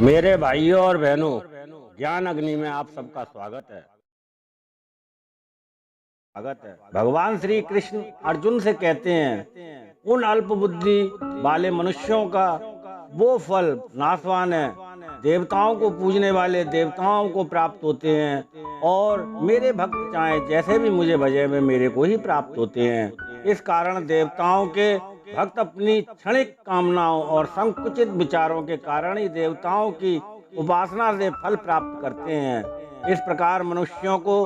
मेरे भाइयों और बहनों, ज्ञान अग्नि में आप सबका स्वागत है। भगवान श्री कृष्ण अर्जुन से कहते हैं, उन अल्प बुद्धि वाले मनुष्यों का वो फल नाशवान है। देवताओं को पूजने वाले देवताओं को प्राप्त होते हैं और मेरे भक्त चाहे जैसे भी मुझे भजे में मेरे को ही प्राप्त होते हैं। इस कारण देवताओं के भक्त अपनी क्षणिक कामनाओं और संकुचित विचारों के कारण ही देवताओं की उपासना से फल प्राप्त करते हैं। इस प्रकार मनुष्यों को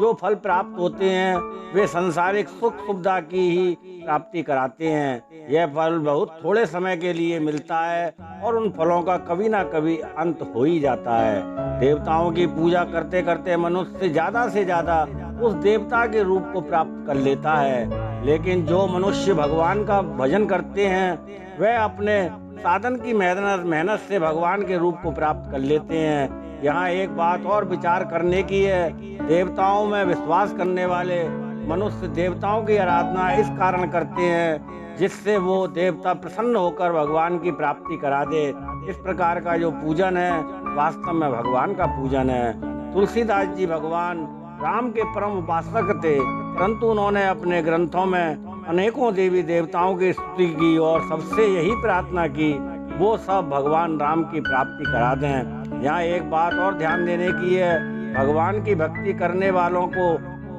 जो फल प्राप्त होते हैं वे सांसारिक सुख सुविधा की ही प्राप्ति कराते हैं। यह फल बहुत थोड़े समय के लिए मिलता है और उन फलों का कभी ना कभी अंत हो ही जाता है। देवताओं की पूजा करते करते मनुष्य ज़्यादा से ज़्यादा उस देवता के रूप को प्राप्त कर लेता है, लेकिन जो मनुष्य भगवान का भजन करते हैं वह अपने साधन की मेहनत से भगवान के रूप को प्राप्त कर लेते हैं। यहाँ एक बात और विचार करने की है, देवताओं में विश्वास करने वाले मनुष्य देवताओं की आराधना इस कारण करते हैं जिससे वो देवता प्रसन्न होकर भगवान की प्राप्ति करा दे। इस प्रकार का जो पूजन है वास्तव में भगवान का पूजन है। तुलसीदास जी भगवान राम के परम उपासक थे, परंतु उन्होंने अपने ग्रंथों में अनेकों देवी देवताओं की स्तुति की और सबसे यही प्रार्थना की वो सब भगवान राम की प्राप्ति करा दें। यहाँ एक बात और ध्यान देने की है, भगवान की भक्ति करने वालों को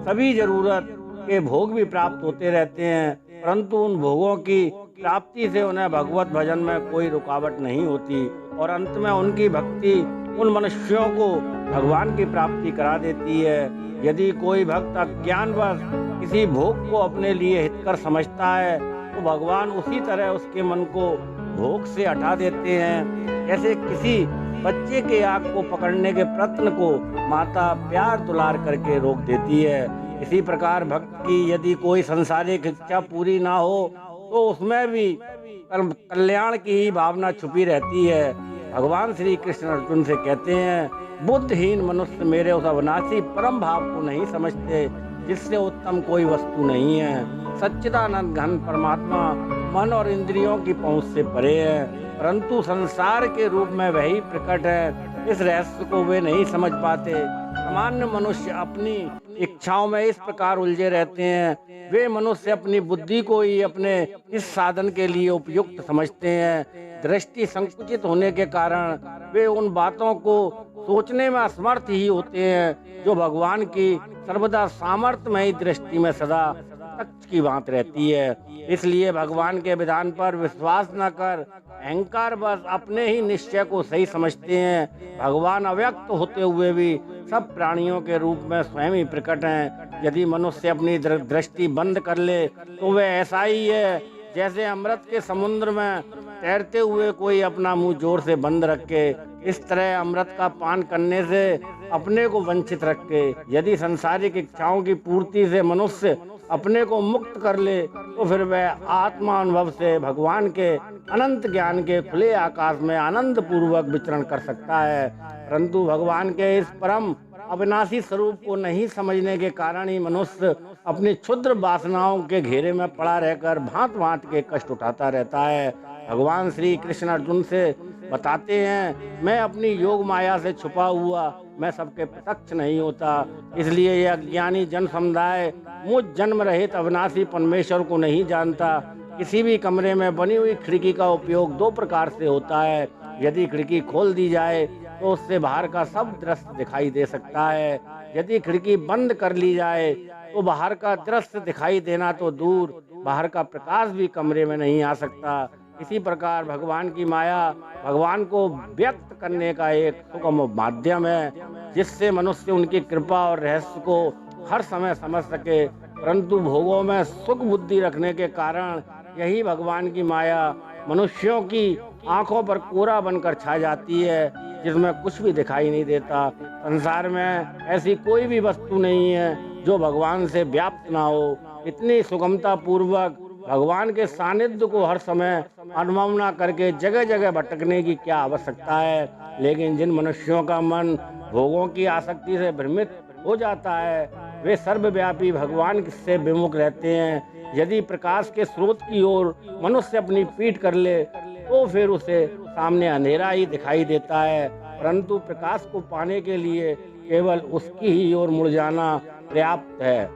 सभी जरूरत के भोग भी प्राप्त होते रहते हैं, परंतु उन भोगों की प्राप्ति से उन्हें भगवत भजन में कोई रुकावट नहीं होती और अंत में उनकी भक्ति उन मनुष्यों को भगवान की प्राप्ति करा देती है। यदि कोई भक्त अज्ञानवश किसी भोग को अपने लिए हितकर समझता है तो भगवान उसी तरह उसके मन को भोग से हटा देते हैं। जैसे किसी बच्चे के आग को पकड़ने के प्रयत्न को माता प्यार दुलार करके रोक देती है, इसी प्रकार भक्त की यदि कोई संसारिक इच्छा पूरी ना हो तो उसमें भी कल्याण की ही भावना छुपी रहती है। भगवान श्री कृष्ण अर्जुन से कहते हैं, बुद्धहीन मनुष्य मेरे उस अविनाशी परम भाव को नहीं समझते जिससे उत्तम कोई वस्तु नहीं है। सच्चिदानंद घन परमात्मा मन और इंद्रियों की पहुंच से परे है, परंतु संसार के रूप में वही प्रकट है। इस रहस्य को वे नहीं समझ पाते। सामान्य मनुष्य अपनी इच्छाओं में इस प्रकार उलझे रहते हैं। वे मनुष्य अपनी बुद्धि को ही अपने इस साधन के लिए उपयुक्त समझते हैं। दृष्टि संकुचित होने के कारण वे उन बातों को सोचने में असमर्थ ही होते हैं जो भगवान की सर्वदा सामर्थ्यमयी दृष्टि में सदा तख्त की बात रहती है। इसलिए भगवान के विधान पर विश्वास न कर अहंकार बस अपने ही निश्चय को सही समझते हैं। भगवान अव्यक्त होते हुए भी सब प्राणियों के रूप में स्वयं ही प्रकट हैं। यदि मनुष्य अपनी दृष्टि बंद कर ले तो वह ऐसा ही है जैसे अमृत के समुद्र में तैरते हुए कोई अपना मुंह जोर से बंद रखे। इस तरह अमृत का पान करने से अपने को वंचित रखे। यदि सांसारिक इच्छाओं की पूर्ति से मनुष्य अपने को मुक्त कर ले तो फिर वह आत्मा अनुभव से भगवान के अनंत ज्ञान के खुले आकाश में आनंद पूर्वक विचरण कर सकता है। परंतु भगवान के इस परम अविनाशी स्वरूप को नहीं समझने के कारण ही मनुष्य अपनी क्षुद्र वासनाओं के घेरे में पड़ा रहकर भांत भांत के कष्ट उठाता रहता है। भगवान श्री कृष्ण अर्जुन से बताते हैं, मैं अपनी योग माया से छुपा हुआ मैं सबके प्रत्यक्ष नहीं होता, इसलिए यह अज्ञानी जन समुदाय मुझ जन्म रहित अविनाशी परमेश्वर को नहीं जानता। किसी भी कमरे में बनी हुई खिड़की का उपयोग दो प्रकार से होता है। यदि खिड़की खोल दी जाए तो उससे बाहर का सब दृश्य दिखाई दे सकता है। यदि खिड़की बंद कर ली जाए तो बाहर का दृश्य दिखाई देना तो दूर, बाहर का प्रकाश भी कमरे में नहीं आ सकता। इसी प्रकार भगवान की माया भगवान को व्यक्त करने का एक सुगम माध्यम है जिससे मनुष्य उनकी कृपा और रहस्य को हर समय समझ सके, परंतु भोगों में सुख बुद्धि रखने के कारण यही भगवान की माया मनुष्यों की आंखों पर कोरा बनकर छा जाती है जिसमें कुछ भी दिखाई नहीं देता। संसार में ऐसी कोई भी वस्तु नहीं है जो भगवान से व्याप्त ना हो। इतनी सुगमता पूर्वक भगवान के सानिध्य को हर समय अनुभव न करके जगह जगह भटकने की क्या आवश्यकता है। लेकिन जिन मनुष्यों का मन भोगों की आसक्ति से भ्रमित हो जाता है वे सर्वव्यापी भगवान से विमुख रहते हैं। यदि प्रकाश के स्रोत की ओर मनुष्य अपनी पीठ कर ले तो फिर उसे सामने अंधेरा ही दिखाई देता है, परंतु प्रकाश को पाने के लिए केवल उसकी ही ओर मुड़ जाना पर्याप्त है।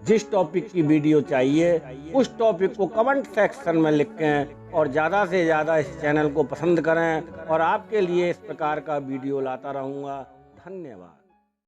जिस टॉपिक की वीडियो चाहिए उस टॉपिक को कमेंट सेक्शन में लिखें और ज़्यादा से ज़्यादा इस चैनल को पसंद करें और आपके लिए इस प्रकार का वीडियो लाता रहूँगा। धन्यवाद।